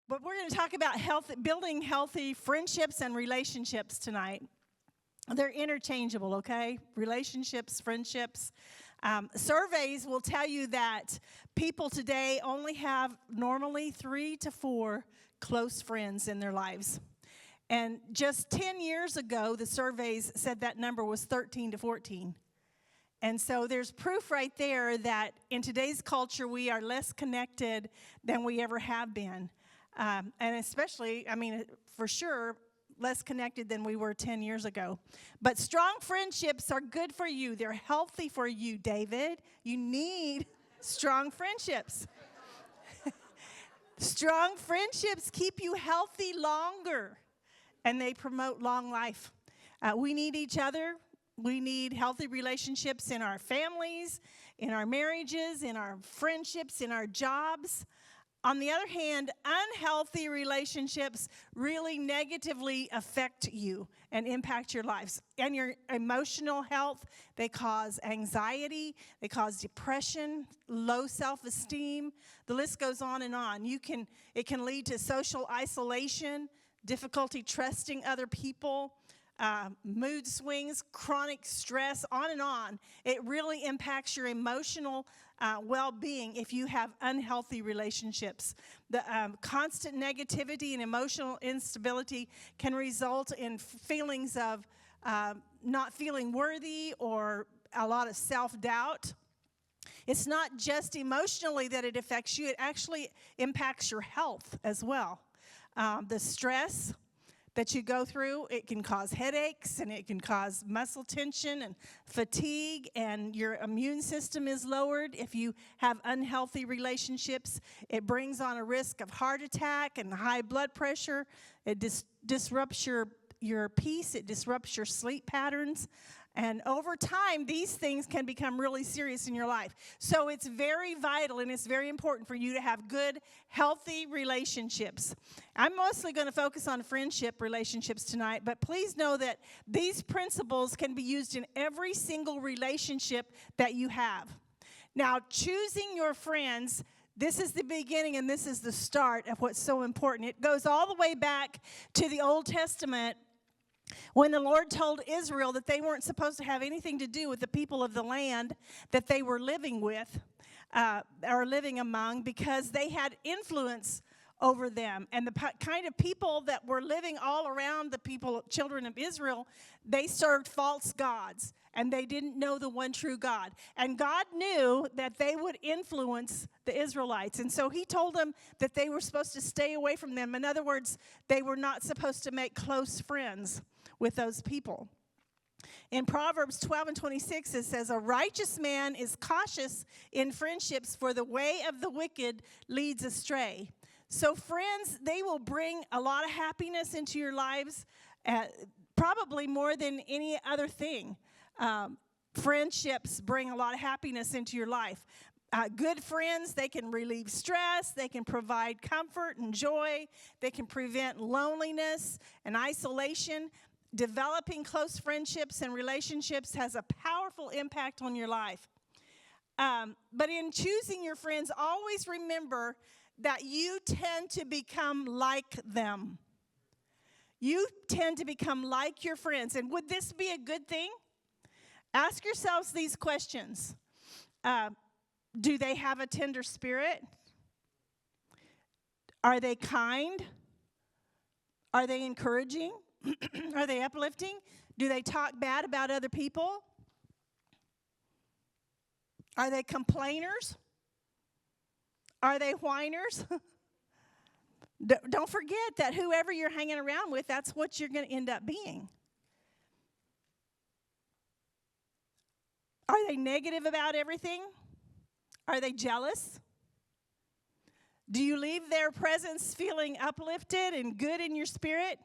But we're going to talk about building healthy friendships and relationships tonight. They're interchangeable, okay? Relationships, friendships. Surveys will tell you that people today only have normally 3 to 4 close friends in their lives. And just 10 years ago, the surveys said that number was 13 to 14. And so there's proof right there that in today's culture, we are less connected than we ever have been. And especially, for sure, less connected than we were 10 years ago. But strong friendships are good for you. They're healthy for you, David. You need strong friendships. Strong friendships keep you healthy longer, and they promote long life. We need each other. We need healthy relationships in our families, in our marriages, in our friendships, in our jobs. On the other hand, unhealthy relationships really negatively affect you and impact your lives and your emotional health. They cause anxiety, they cause depression, low self-esteem. The list goes on and on. It can lead to social isolation, difficulty trusting other people, mood swings, chronic stress, on and on. It really impacts your emotional well-being if you have unhealthy relationships. The constant negativity and emotional instability can result in feelings of not feeling worthy or a lot of self-doubt. It's not just emotionally that it affects you, it actually impacts your health as well. The stress that you go through, it can cause headaches, and it can cause muscle tension and fatigue, and your immune system is lowered if you have unhealthy relationships. It brings on a risk of heart attack and high blood pressure. It disrupts your peace. It disrupts your sleep patterns. And over time, these things can become really serious in your life. So it's very vital and it's very important for you to have good, healthy relationships. I'm mostly going to focus on friendship relationships tonight, but please know that these principles can be used in every single relationship that you have. Now, choosing your friends, this is the beginning and this is the start of what's so important. It goes all the way back to the Old Testament, when the Lord told Israel that they weren't supposed to have anything to do with the people of the land that they were living with or living among, because they had influence over them. And the kind of people that were living all around the children of Israel, they served false gods, and they didn't know the one true God. And God knew that they would influence the Israelites. And so he told them that they were supposed to stay away from them. In other words, they were not supposed to make close friends with those people. In Proverbs 12 and 26, it says, "A righteous man is cautious in friendships, for the way of the wicked leads astray." So friends, they will bring a lot of happiness into your lives, probably more than any other thing. Friendships bring a lot of happiness into your life. Good friends, they can relieve stress, they can provide comfort and joy, they can prevent loneliness and isolation. Developing close friendships and relationships has a powerful impact on your life. But in choosing your friends, always remember that you tend to become like them. You tend to become like your friends. And would this be a good thing? Ask yourselves these questions. Do they have a tender spirit? Are they kind? Are they encouraging? Are they uplifting? Do they talk bad about other people? Are they complainers? Are they whiners? Don't forget that whoever you're hanging around with, that's what you're going to end up being. Are they negative about everything? Are they jealous? Do you leave their presence feeling uplifted and good in your spirit?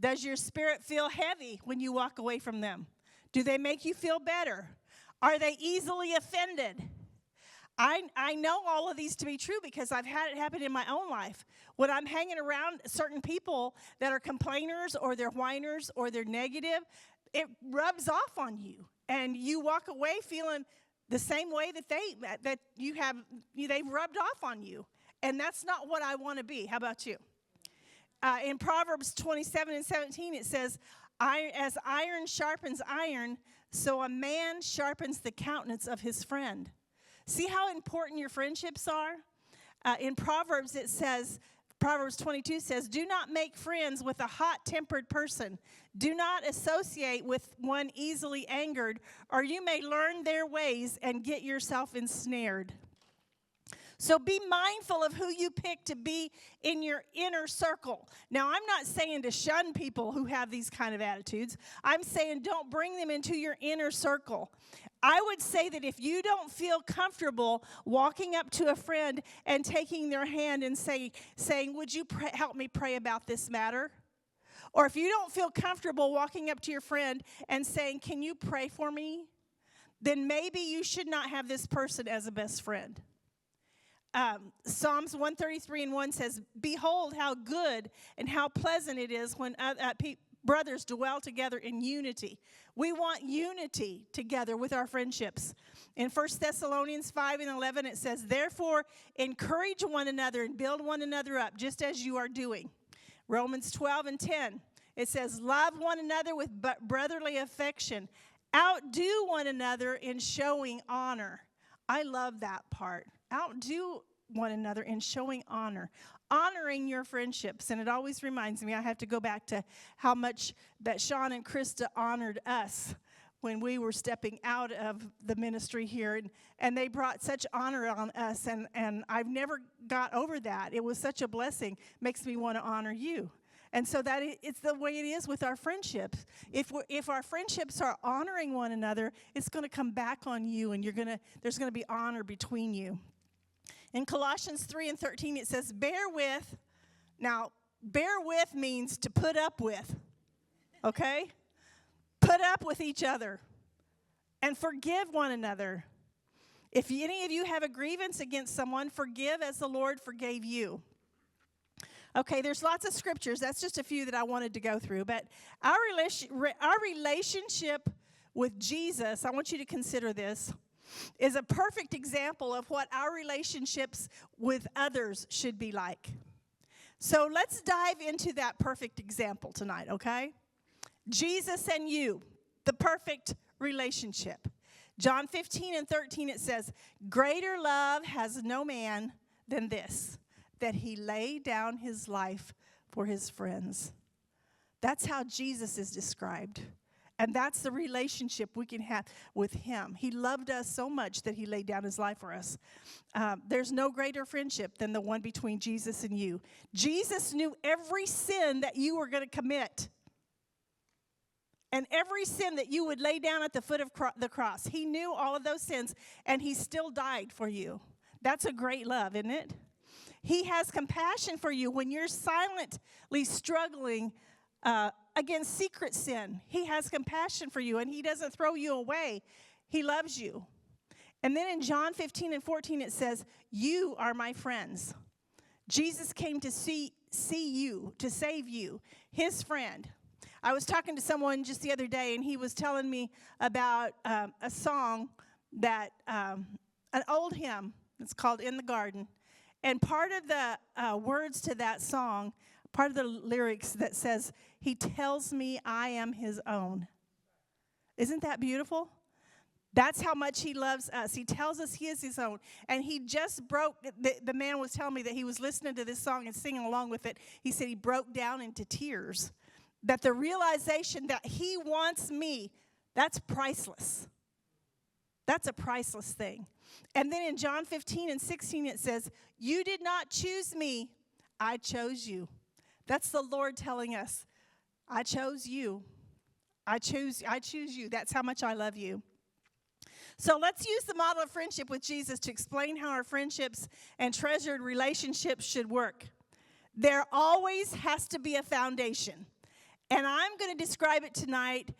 Does your spirit feel heavy when you walk away from them? Do they make you feel better? Are they easily offended? I know all of these to be true because I've had it happen in my own life. When I'm hanging around certain people that are complainers or they're whiners or they're negative, it rubs off on you. And you walk away feeling the same way that they've rubbed off on you. And that's not what I want to be. How about you? In Proverbs 27:17, it says, as iron sharpens iron, so a man sharpens the countenance of his friend. See how important your friendships are? In Proverbs, it says, Proverbs 22 says, do not make friends with a hot-tempered person. Do not associate with one easily angered, or you may learn their ways and get yourself ensnared. So be mindful of who you pick to be in your inner circle. Now, I'm not saying to shun people who have these kind of attitudes. I'm saying don't bring them into your inner circle. I would say that if you don't feel comfortable walking up to a friend and taking their hand and saying, would you help me pray about this matter? Or if you don't feel comfortable walking up to your friend and saying, can you pray for me? Then maybe you should not have this person as a best friend. Psalms 133:1 says, behold how good and how pleasant it is when brothers dwell together in unity. We want unity together with our friendships. In 1 Thessalonians 5:11, it says, therefore, encourage one another and build one another up, just as you are doing. Romans 12:10, it says, love one another with brotherly affection. Outdo one another in showing honor. I love that part. Outdo one another in showing honor. Honoring your friendships. And it always reminds me, I have to go back to how much that Sean and Krista honored us when we were stepping out of the ministry here. And they brought such honor on us. And I've never got over that. It was such a blessing. Makes me want to honor you. And so that it's the way it is with our friendships. If our friendships are honoring one another, it's going to come back on you, and there's going to be honor between you. In Colossians 3:13, it says, bear with. Now, bear with means to put up with, okay? Put up with each other and forgive one another. If any of you have a grievance against someone, forgive as the Lord forgave you. Okay, there's lots of scriptures. That's just a few that I wanted to go through. But our relationship with Jesus, I want you to consider this, is a perfect example of what our relationships with others should be like. So let's dive into that perfect example tonight, okay? Jesus and you, the perfect relationship. John 15:13, it says, greater love has no man than this, that he laid down his life for his friends. That's how Jesus is described. And that's the relationship we can have with him. He loved us so much that he laid down his life for us. There's no greater friendship than the one between Jesus and you. Jesus knew every sin that you were going to commit. And every sin that you would lay down at the foot of the cross. He knew all of those sins, and he still died for you. That's a great love, isn't it? He has compassion for you when you're silently struggling against secret sin. He has compassion for you, and he doesn't throw you away. He loves you. And then in John 15:14, it says, you are my friends. Jesus came to see you, to save you, his friend. I was talking to someone just the other day, and he was telling me about a song that, an old hymn. It's called In the Garden. And part of the words to that song, part of the lyrics that says, he tells me I am his own. Isn't that beautiful? That's how much he loves us. He tells us he is his own. And he just broke, the man was telling me that he was listening to this song and singing along with it. He said he broke down into tears. That the realization that he wants me, that's priceless. That's a priceless thing. And then in John 15:16, it says, you did not choose me, I chose you. That's the Lord telling us, I chose you. I choose you. That's how much I love you. So let's use the model of friendship with Jesus to explain how our friendships and treasured relationships should work. There always has to be a foundation. And I'm going to describe it tonight,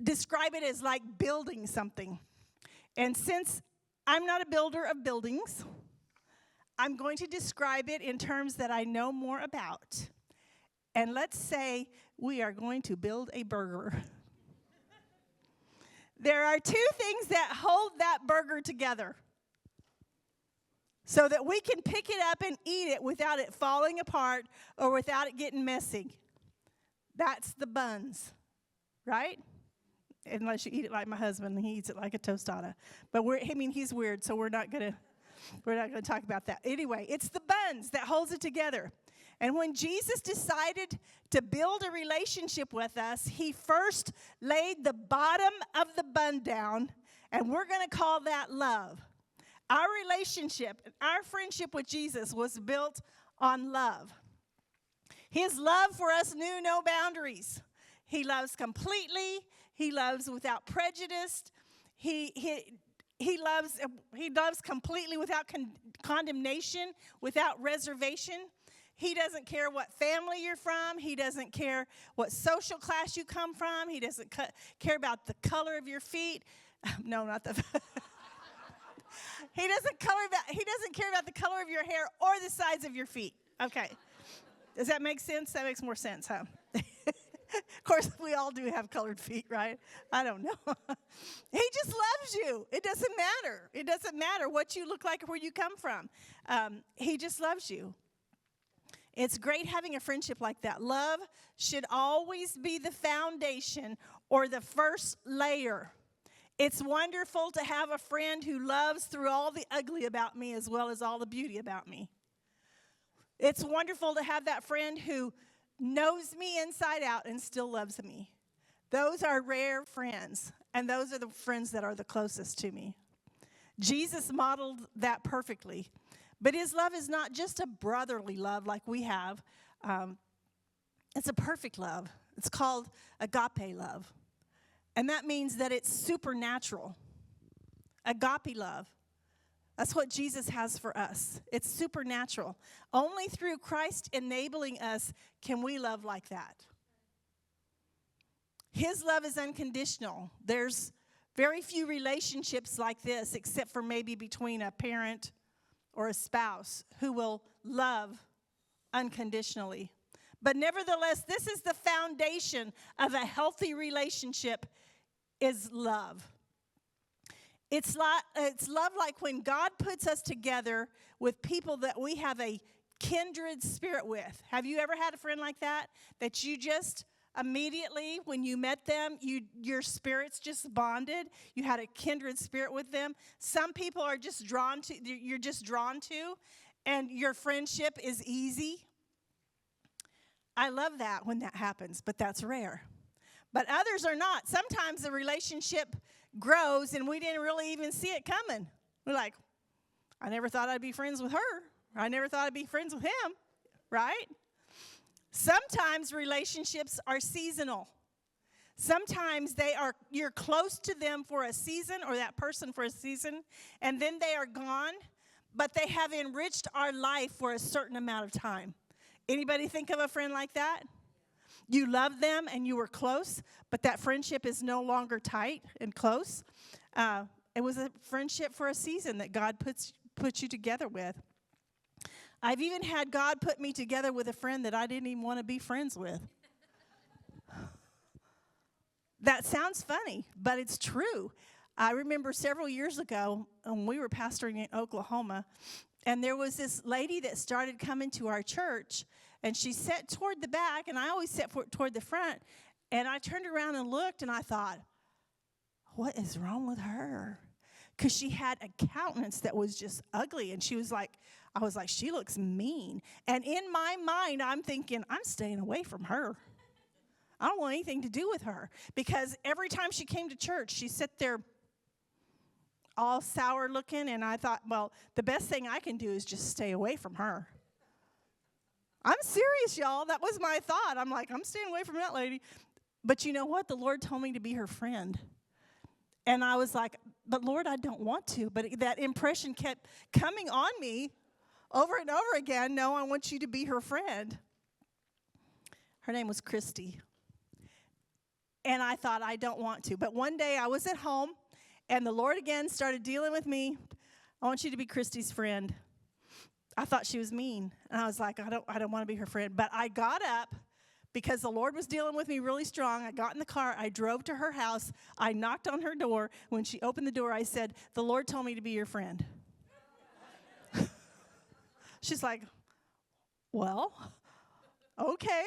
describe it as like building something. And since I'm not a builder of buildings, I'm going to describe it in terms that I know more about. And let's say we are going to build a burger. There are two things that hold that burger together. so that we can pick it up and eat it without it falling apart or without it getting messy. That's the buns, right? Unless you eat it like my husband, he eats it like a tostada. But he's weird, so we're not gonna talk about that. Anyway, it's the buns that holds it together. And when Jesus decided to build a relationship with us, he first laid the bottom of the bun down, and we're going to call that love. Our relationship, our friendship with Jesus was built on love. His love for us knew no boundaries. He loves completely. He loves without prejudice. He loves completely without condemnation, without reservation. He doesn't care what family you're from. He doesn't care what social class you come from. He doesn't care about the color of your feet. No, not the. He doesn't care about the color of your hair or the size of your feet. Okay. Does that make sense? That makes more sense, huh? Of course, we all do have colored feet, right? I don't know. He just loves you. It doesn't matter. It doesn't matter what you look like or where you come from. He just loves you. It's great having a friendship like that. Love should always be the foundation or the first layer. It's wonderful to have a friend who loves through all the ugly about me as well as all the beauty about me. It's wonderful to have that friend who knows me inside out and still loves me. Those are rare friends, and those are the friends that are the closest to me. Jesus modeled that perfectly. But his love is not just a brotherly love like we have. It's a perfect love. It's called agape love. And that means that it's supernatural. Agape love. That's what Jesus has for us. It's supernatural. Only through Christ enabling us can we love like that. His love is unconditional. There's very few relationships like this, except for maybe between a parent or a spouse who will love unconditionally. But nevertheless, this is the foundation of a healthy relationship is love. It's love like when God puts us together with people that we have a kindred spirit with. Have you ever had a friend like that? That you just immediately, when you met them, your spirits just bonded. You had a kindred spirit with them. Some people are just you're just drawn to, and your friendship is easy. I love that when that happens, but that's rare. But others are not. Sometimes the relationship grows, and we didn't really even see it coming. We're like, I never thought I'd be friends with her. I never thought I'd be friends with him, right? Sometimes relationships are seasonal. Sometimes you're close to them for a season or that person for a season, and then they are gone, but they have enriched our life for a certain amount of time. Anybody think of a friend like that? You love them and you were close, but that friendship is no longer tight and close. It was a friendship for a season that God puts you together with. I've even had God put me together with a friend that I didn't even want to be friends with. That sounds funny, but it's true. I remember several years ago when we were pastoring in Oklahoma, and there was this lady that started coming to our church, and she sat toward the back, and I always sat toward the front, and I turned around and looked, and I thought, what is wrong with her? Because she had a countenance that was just ugly, and I was like, she looks mean. And in my mind, I'm thinking, I'm staying away from her. I don't want anything to do with her. Because every time she came to church, she'd sit there all sour looking, and I thought, well, the best thing I can do is just stay away from her. I'm serious, y'all. That was my thought. I'm like, I'm staying away from that lady. But you know what? The Lord told me to be her friend. And I was like, but Lord, I don't want to. But that impression kept coming on me over and over again. No, I want you to be her friend. Her name was Christy. And I thought, I don't want to. But one day I was at home, and the Lord again started dealing with me. I want you to be Christy's friend. I thought she was mean. And I was like, I don't want to be her friend. But I got up because the Lord was dealing with me really strong. I got in the car. I drove to her house. I knocked on her door. When she opened the door, I said, the Lord told me to be your friend. She's like, well, okay.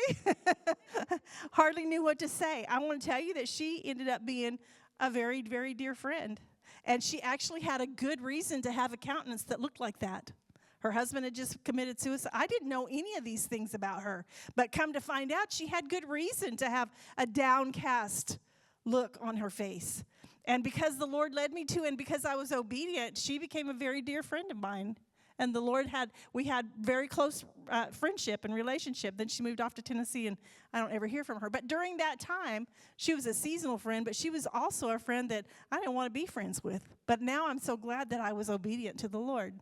Hardly knew what to say. I want to tell you that she ended up being a very, very dear friend. And she actually had a good reason to have a countenance that looked like that. Her husband had just committed suicide. I didn't know any of these things about her. But come to find out, she had good reason to have a downcast look on her face. And because the Lord led me to, and because I was obedient, she became a very dear friend of mine. And we had very close friendship and relationship. Then she moved off to Tennessee, and I don't ever hear from her. But during that time, she was a seasonal friend, but she was also a friend that I didn't want to be friends with. But now I'm so glad that I was obedient to the Lord.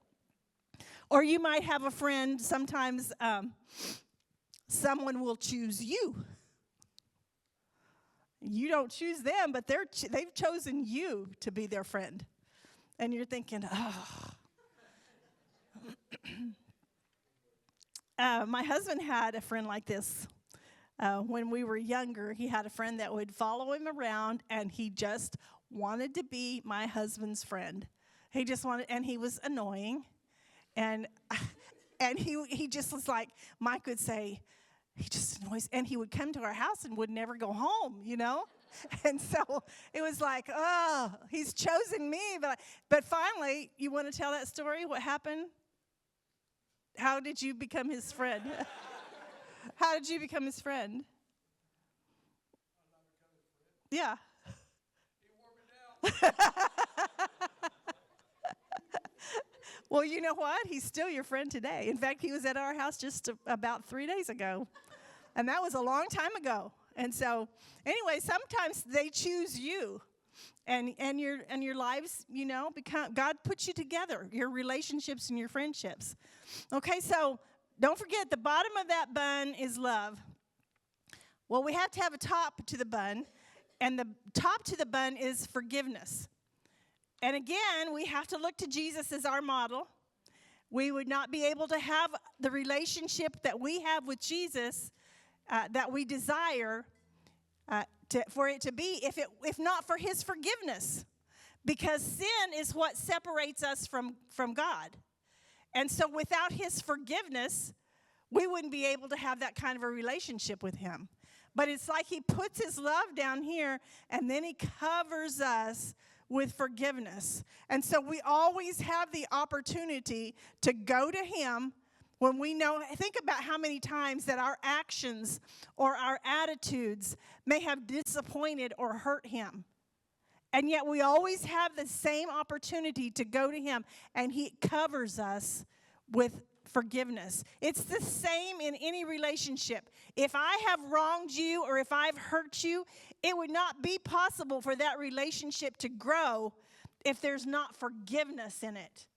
Or you might have a friend, sometimes someone will choose you. You don't choose them, but they've chosen you to be their friend. And you're thinking, my husband had a friend like this. When we were younger, he had a friend that would follow him around, and he just wanted to be my husband's friend. He just wanted, and he was annoying. And he just was like, Mike would say, he just annoys, and he would come to our house and would never go home, you know? And so it was like, oh, he's chosen me. But finally, you want to tell that story? What happened? How did you become his friend? How did you become his friend? Yeah. He wore me down. Well, you know what? He's still your friend today. In fact, he was at our house just about 3 days ago. And that was a long time ago. And so, anyway, sometimes they choose you. And your lives, you know, God puts you together, your relationships and your friendships. Okay, so don't forget, the bottom of that bun is love. Well, we have to have a top to the bun. And the top to the bun is forgiveness. And again, we have to look to Jesus as our model. We would not be able to have the relationship that we have with Jesus that we desire for it to be if not for his forgiveness. Because sin is what separates us from God. And so without his forgiveness, we wouldn't be able to have that kind of a relationship with him. But it's like he puts his love down here, and then he covers us with forgiveness. And so we always have the opportunity to go to him when we know. Think about how many times that our actions or our attitudes may have disappointed or hurt him. And yet we always have the same opportunity to go to him, and he covers us with forgiveness. It's the same in any relationship. If I have wronged you or if I've hurt you, it would not be possible for that relationship to grow if there's not forgiveness in it.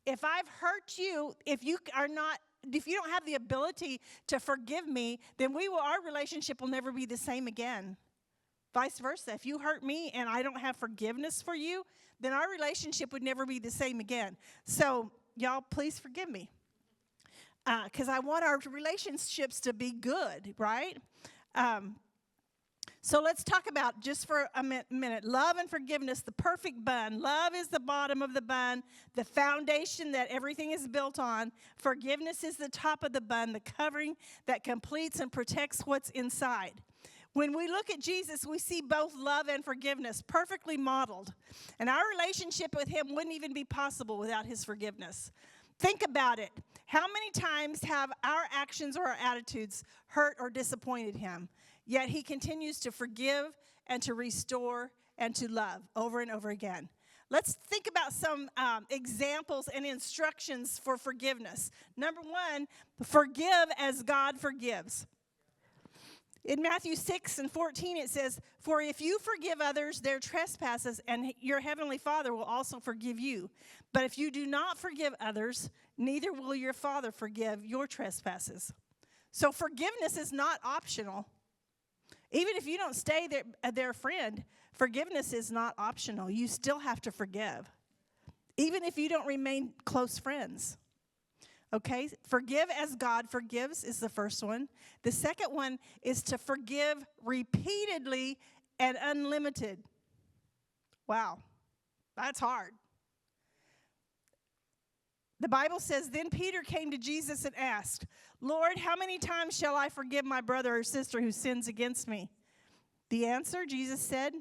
If I've hurt you, if you don't have the ability to forgive me, then our relationship will never be the same again. Vice versa. If you hurt me and I don't have forgiveness for you, then our relationship would never be the same again. So, y'all, please forgive me. Because I want our relationships to be good, right? So let's talk about, just for a minute, love and forgiveness, the perfect bun. Love is the bottom of the bun, the foundation that everything is built on. Forgiveness is the top of the bun, the covering that completes and protects what's inside. When we look at Jesus, we see both love and forgiveness perfectly modeled. And our relationship with him wouldn't even be possible without his forgiveness. Think about it. How many times have our actions or our attitudes hurt or disappointed him? Yet he continues to forgive and to restore and to love over and over again. Let's think about some examples and instructions for forgiveness. Number one, forgive as God forgives. In Matthew 6:14, it says, "For if you forgive others their trespasses, and your heavenly Father will also forgive you. But if you do not forgive others, neither will your Father forgive your trespasses." So forgiveness is not optional. Even if you don't stay their friend, forgiveness is not optional. You still have to forgive, even if you don't remain close friends. Okay, forgive as God forgives is the first one. The second one is to forgive repeatedly and unlimited. Wow, that's hard. The Bible says, then Peter came to Jesus and asked, Lord, how many times shall I forgive my brother or sister who sins against me? The answer, Jesus said,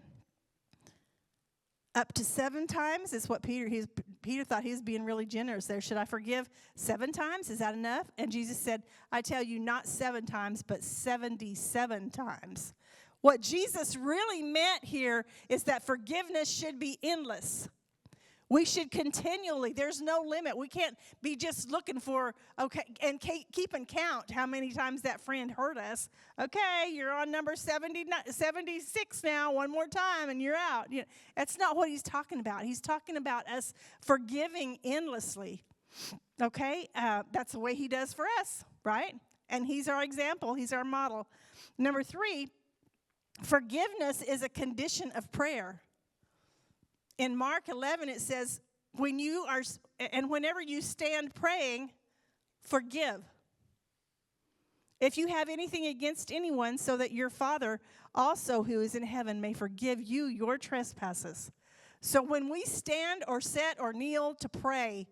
up to 7 times is what Peter thought he was being really generous there. Should I forgive 7 times? Is that enough? And Jesus said, I tell you, not 7 times, but 77 times. What Jesus really meant here is that forgiveness should be endless. We should continually, there's no limit. We can't be just looking for, okay, and keeping count how many times that friend hurt us. Okay, you're on number 76 now, one more time, and you're out. You know, that's not what he's talking about. He's talking about us forgiving endlessly. Okay, that's the way he does for us, right? And he's our example. He's our model. Number 3, forgiveness is a condition of prayer. In Mark 11, it says, whenever you stand praying, forgive. If you have anything against anyone, so that your Father also who is in heaven may forgive you your trespasses. So when we stand or sit or kneel to pray,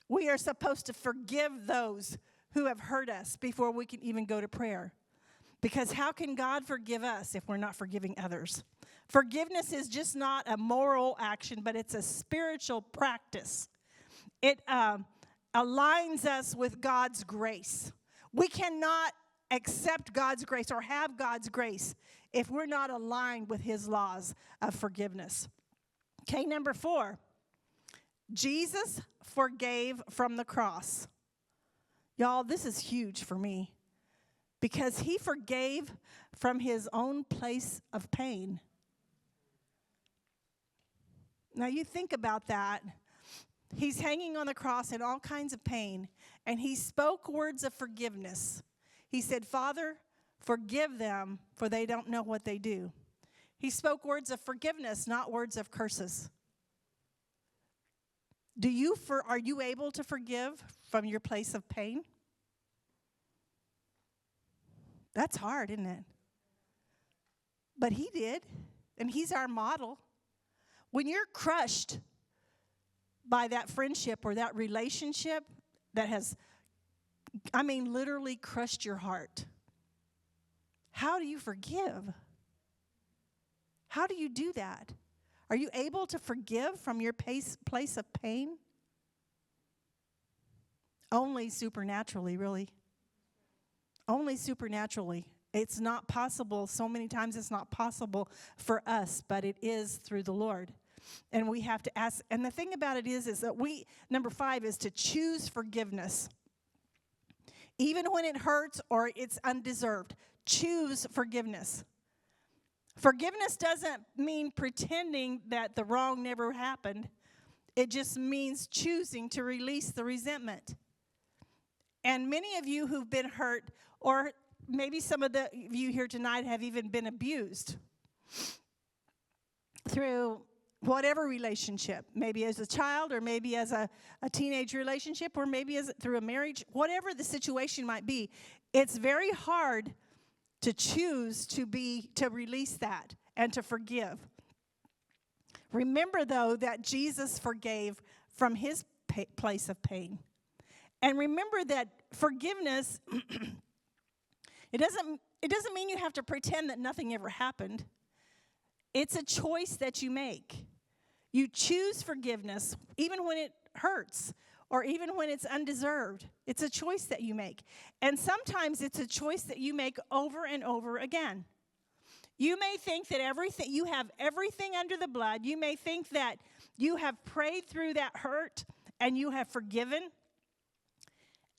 we are supposed to forgive those who have hurt us before we can even go to prayer. Because how can God forgive us if we're not forgiving others? Forgiveness is just not a moral action, but it's a spiritual practice. It aligns us with God's grace. We cannot accept God's grace or have God's grace if we're not aligned with his laws of forgiveness. Okay, number 4, Jesus forgave from the cross. Y'all, this is huge for me because he forgave from his own place of pain. Now, you think about that. He's hanging on the cross in all kinds of pain, and he spoke words of forgiveness. He said, Father, forgive them, for they don't know what they do. He spoke words of forgiveness, not words of curses. Are you able to forgive from your place of pain? That's hard, isn't it? But he did, and he's our model. When you're crushed by that friendship or that relationship that has, literally crushed your heart, how do you forgive? How do you do that? Are you able to forgive from your place of pain? Only supernaturally, really. Only supernaturally. It's not possible. So many times it's not possible for us, but it is through the Lord. And we have to ask. And the thing about it is that number 5 is to choose forgiveness. Even when it hurts or it's undeserved, choose forgiveness. Forgiveness doesn't mean pretending that the wrong never happened. It just means choosing to release the resentment. And many of you who've been hurt, or maybe some of you here tonight have even been abused through whatever relationship, maybe as a child or maybe as a teenage relationship or maybe through a marriage, whatever the situation might be, it's very hard to choose to release that and to forgive. Remember, though, that Jesus forgave from his place of pain. And remember that forgiveness, it doesn't mean you have to pretend that nothing ever happened. It's a choice that you make. You choose forgiveness even when it hurts or even when it's undeserved. It's a choice that you make. And sometimes it's a choice that you make over and over again. You may think that you have everything under the blood. You may think that you have prayed through that hurt and you have forgiven.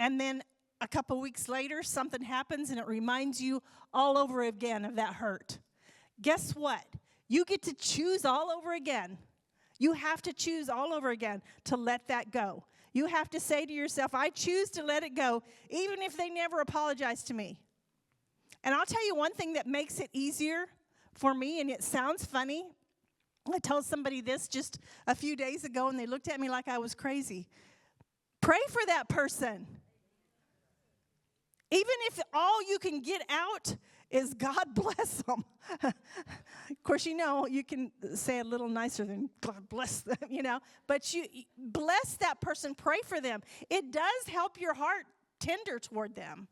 And then a couple weeks later, something happens and it reminds you all over again of that hurt. Guess what? You get to choose all over again. You have to choose all over again to let that go. You have to say to yourself, I choose to let it go, even if they never apologize to me. And I'll tell you one thing that makes it easier for me, and it sounds funny. I told somebody this just a few days ago, and they looked at me like I was crazy. Pray for that person. Even if all you can get out is God bless them. Of course, you can say it a little nicer than God bless them, But you bless that person, pray for them. It does help your heart tender toward them.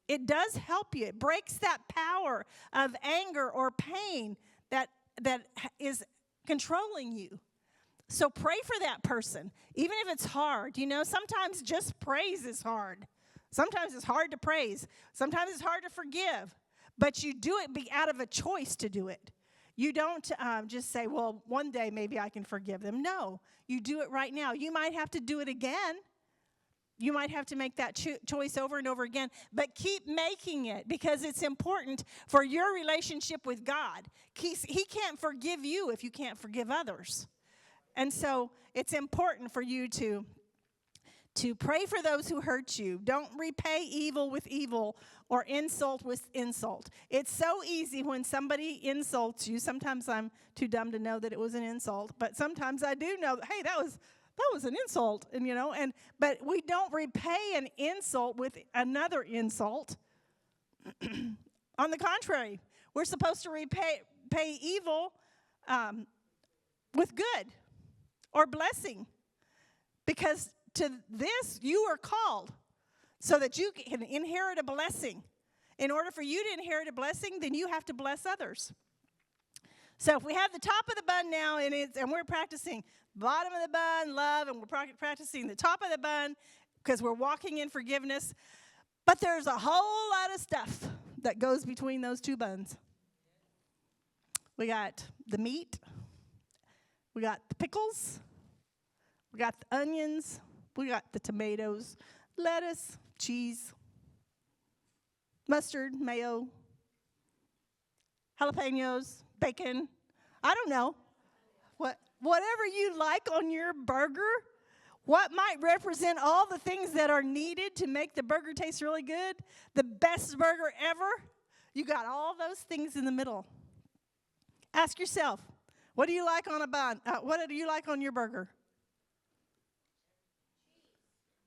It does help you. It breaks that power of anger or pain that is controlling you. So pray for that person, even if it's hard. Sometimes just praise is hard. Sometimes it's hard to praise. Sometimes it's hard to forgive. But you do it out of a choice to do it. You don't just say, well, one day maybe I can forgive them. No, you do it right now. You might have to do it again. You might have to make that choice over and over again. But keep making it because it's important for your relationship with God. He can't forgive you if you can't forgive others. And so it's important for you to pray for those who hurt you. Don't repay evil with evil or insult with insult. It's so easy when somebody insults you. Sometimes I'm too dumb to know that it was an insult, but sometimes I do know, hey, that was an insult, but we don't repay an insult with another insult. On the contrary, we're supposed to repay evil with good or blessing, because to this you are called so that you can inherit a blessing. In order for you to inherit a blessing, then you have to bless others. So if we have the top of the bun now, and we're practicing bottom of the bun, love, and we're practicing the top of the bun because we're walking in forgiveness, but there's a whole lot of stuff that goes between those two buns. We got the meat, we got the pickles, we got the onions, we got the tomatoes, lettuce, cheese, mustard, mayo, jalapenos, bacon. I don't know. Whatever you like on your burger, what might represent all the things that are needed to make the burger taste really good, the best burger ever, you got all those things in the middle. Ask yourself, what do you like on a bun? What do you like on your burger?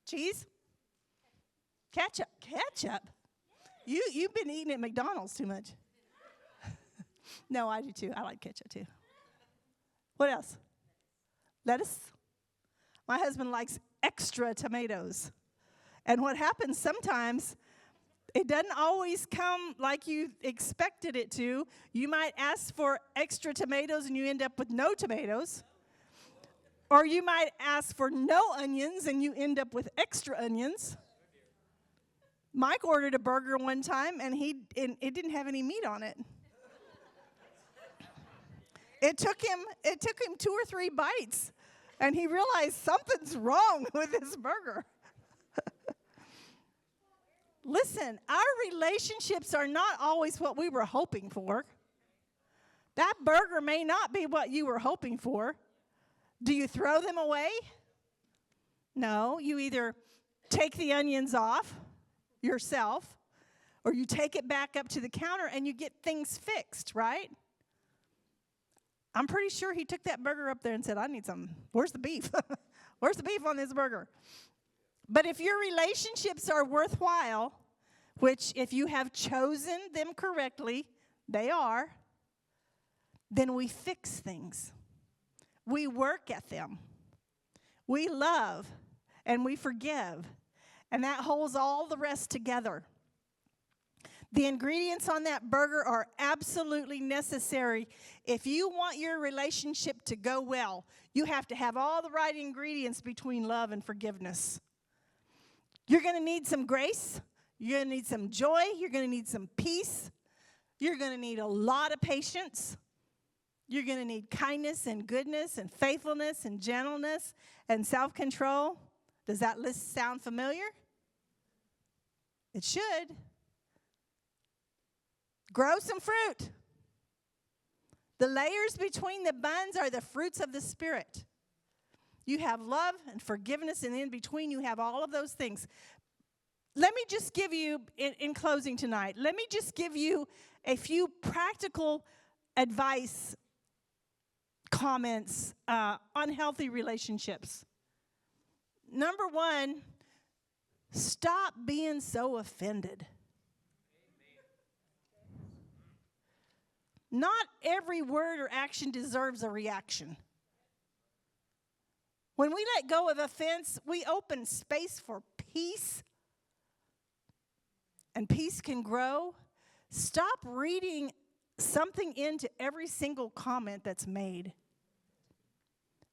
Cheese? Ketchup? Ketchup? You've been eating at McDonald's too much. No, I do too. I like ketchup too. What else? Lettuce? My husband likes extra tomatoes. And what happens sometimes, it doesn't always come like you expected it to. You might ask for extra tomatoes and you end up with no tomatoes. Or you might ask for no onions and you end up with extra onions. Mike ordered a burger one time and it didn't have any meat on it. It took him 2 or 3 bites, and he realized something's wrong with this burger. Listen, our relationships are not always what we were hoping for. That burger may not be what you were hoping for. Do you throw them away? No, you either take the onions off yourself, or you take it back up to the counter and you get things fixed, right? I'm pretty sure he took that burger up there and said, I need some. Where's the beef? Where's the beef on this burger? But if your relationships are worthwhile, which if you have chosen them correctly, they are, then we fix things. We work at them. We love and we forgive. And that holds all the rest together. The ingredients on that burger are absolutely necessary. If you want your relationship to go well, you have to have all the right ingredients between love and forgiveness. You're going to need some grace. You're going to need some joy. You're going to need some peace. You're going to need a lot of patience. You're going to need kindness and goodness and faithfulness and gentleness and self-control. Does that list sound familiar? It should. Grow some fruit. The layers between the buns are the fruits of the Spirit. You have love and forgiveness, and in between you have all of those things. Let me just give you, in closing tonight, let me just give you a few practical advice, comments on healthy relationships. Number 1, stop being so offended. Not every word or action deserves a reaction. When we let go of offense, we open space for peace, and peace can grow. Stop reading something into every single comment that's made.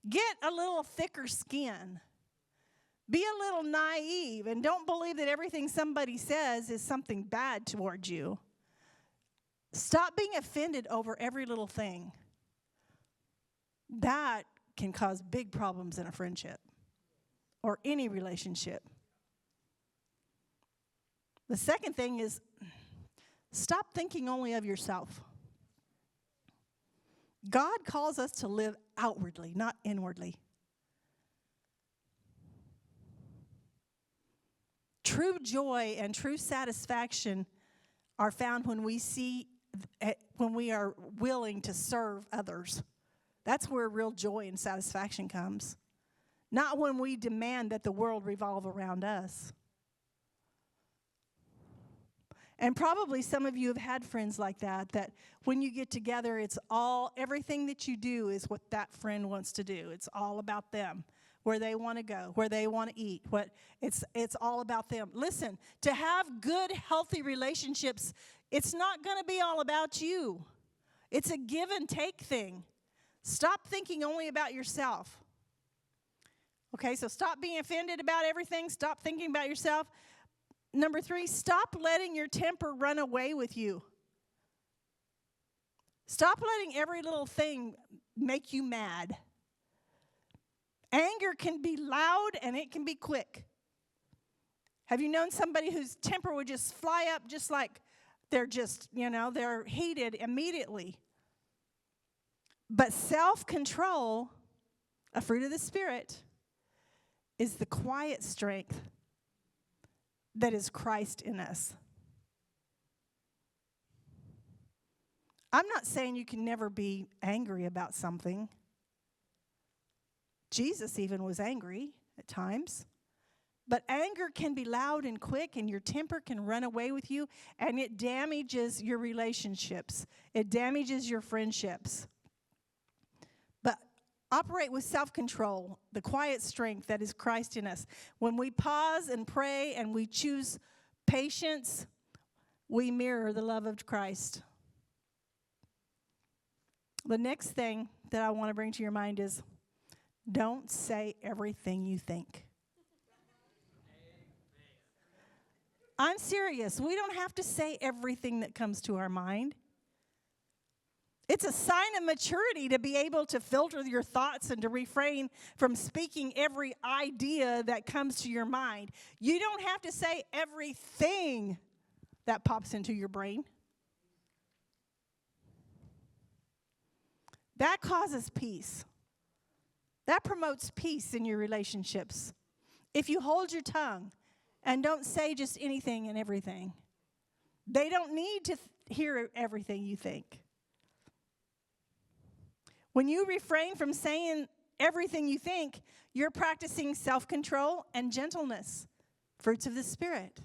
Get a little thicker skin. Be a little naive and don't believe that everything somebody says is something bad towards you. Stop being offended over every little thing. That can cause big problems in a friendship or any relationship. The second thing is stop thinking only of yourself. God calls us to live outwardly, not inwardly. True joy and true satisfaction are found when we are willing to serve others. That's where real joy and satisfaction comes. Not when we demand that the world revolve around us. And probably some of you have had friends like that when you get together, everything that you do is what that friend wants to do. It's all about them, where they want to go, where they want to eat. It's all about them. Listen, to have good, healthy relationships, it's not going to be all about you. It's a give and take thing. Stop thinking only about yourself. Okay, so stop being offended about everything. Stop thinking about yourself. Number 3, stop letting your temper run away with you. Stop letting every little thing make you mad. Anger can be loud and it can be quick. Have you known somebody whose temper would just fly up just like they're heated immediately? But self-control, a fruit of the Spirit, is the quiet strength that is Christ in us. I'm not saying you can never be angry about something. Jesus even was angry at times. But anger can be loud and quick, and your temper can run away with you, and it damages your relationships. It damages your friendships. But operate with self-control, the quiet strength that is Christ in us. When we pause and pray and we choose patience, we mirror the love of Christ. The next thing that I want to bring to your mind is don't say everything you think. I'm serious. We don't have to say everything that comes to our mind. It's a sign of maturity to be able to filter your thoughts and to refrain from speaking every idea that comes to your mind. You don't have to say everything that pops into your brain. That causes peace. That promotes peace in your relationships. If you hold your tongue and don't say just anything and everything, they don't need to hear everything you think. When you refrain from saying everything you think, you're practicing self-control and gentleness, fruits of the Spirit.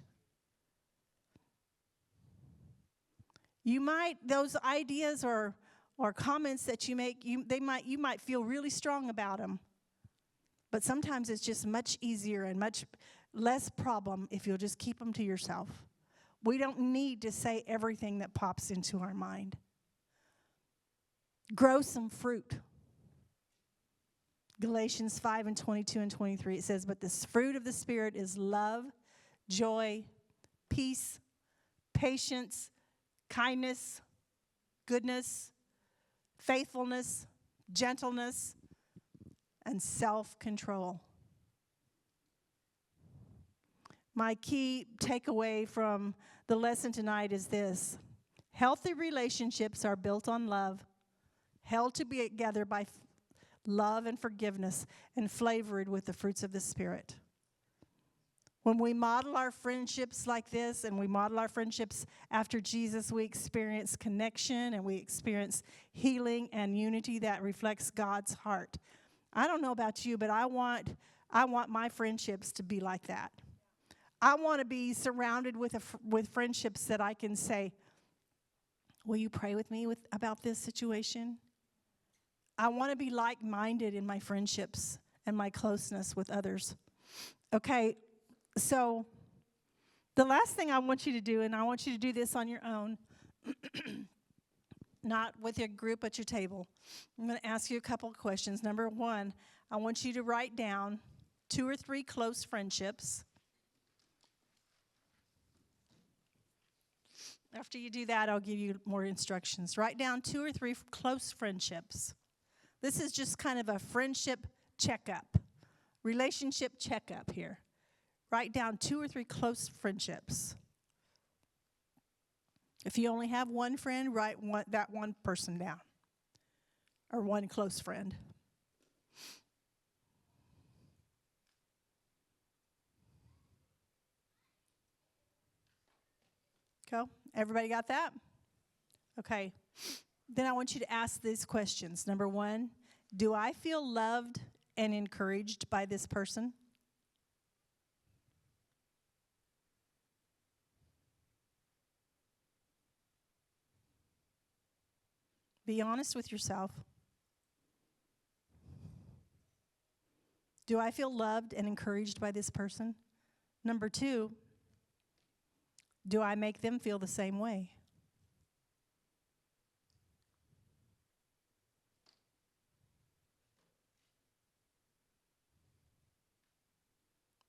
Those ideas or comments that you make, you might feel really strong about them. But sometimes it's just much easier and much less problem if you'll just keep them to yourself. We don't need to say everything that pops into our mind. Grow some fruit. Galatians 5:22 and 23, it says, but this fruit of the Spirit is love, joy, peace, patience, kindness, goodness, faithfulness, gentleness, and self-control. My key takeaway from the lesson tonight is this: healthy relationships are built on love, held together by love and forgiveness, and flavored with the fruits of the Spirit. When we model our friendships like this, and we model our friendships after Jesus, we experience connection and we experience healing and unity that reflects God's heart. I don't know about you, but I want my friendships to be like that. I want to be surrounded with friendships that I can say, Will you pray with me about this situation? I want to be like-minded in my friendships and my closeness with others. Okay, so the last thing I want you to do, and I want you to do this on your own, not with your group at your table. I'm going to ask you a couple of questions. Number one, I want you to write down 2 or 3 close friendships. After you do that, I'll give you more instructions. Write down 2 or 3 close friendships. This is just kind of a friendship checkup, relationship checkup here. Write down 2 or 3 close friendships. If you only have one friend, write that one person down, or one close friend. Go. Everybody got that? Okay. Then I want you to ask these questions. Number 1, do I feel loved and encouraged by this person? Be honest with yourself. Do I feel loved and encouraged by this person? Number 2, do I make them feel the same way?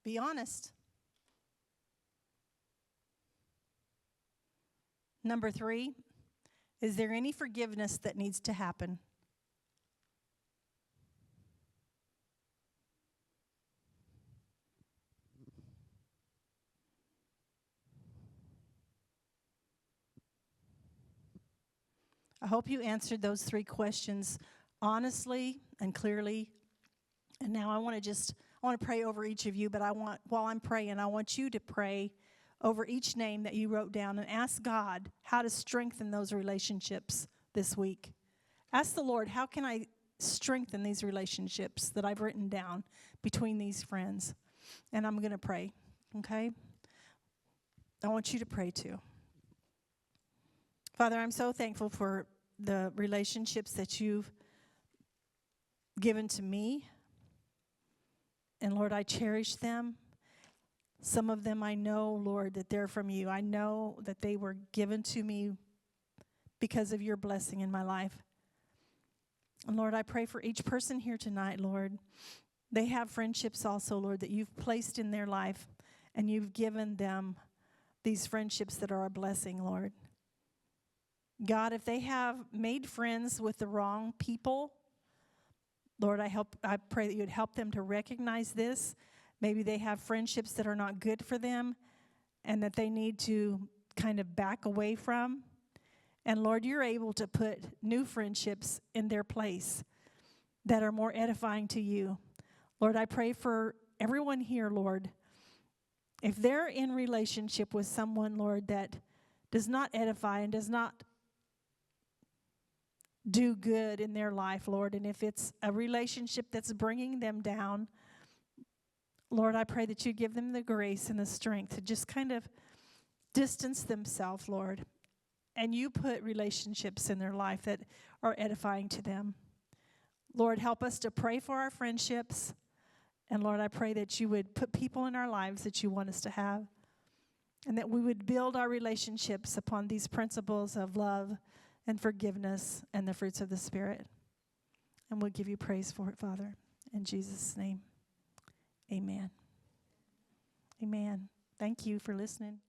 Be honest. Number 3, is there any forgiveness that needs to happen? I hope you answered those 3 questions honestly and clearly. And now I want to pray over each of you, but while I'm praying, I want you to pray over each name that you wrote down and ask God how to strengthen those relationships this week. Ask the Lord, how can I strengthen these relationships that I've written down between these friends? And I'm going to pray, okay? I want you to pray too. Father, I'm so thankful for the relationships that you've given to me. And Lord, I cherish them. Some of them I know, Lord, that they're from you. I know that they were given to me because of your blessing in my life. And Lord, I pray for each person here tonight, Lord. They have friendships also, Lord, that you've placed in their life, and you've given them these friendships that are a blessing, Lord. God, if they have made friends with the wrong people, Lord, I pray that you would help them to recognize this. Maybe they have friendships that are not good for them and that they need to kind of back away from. And Lord, you're able to put new friendships in their place that are more edifying to you. Lord, I pray for everyone here, Lord. If they're in relationship with someone, Lord, that does not edify and does not do good in their life, Lord, and if it's a relationship that's bringing them down, Lord, I pray that you give them the grace and the strength to just kind of distance themselves, Lord, and you put relationships in their life that are edifying to them. Lord, help us to pray for our friendships, and Lord, I pray that you would put people in our lives that you want us to have, and that we would build our relationships upon these principles of love and forgiveness and the fruits of the Spirit. And we'll give you praise for it, Father. In Jesus' name, amen. Amen. Thank you for listening.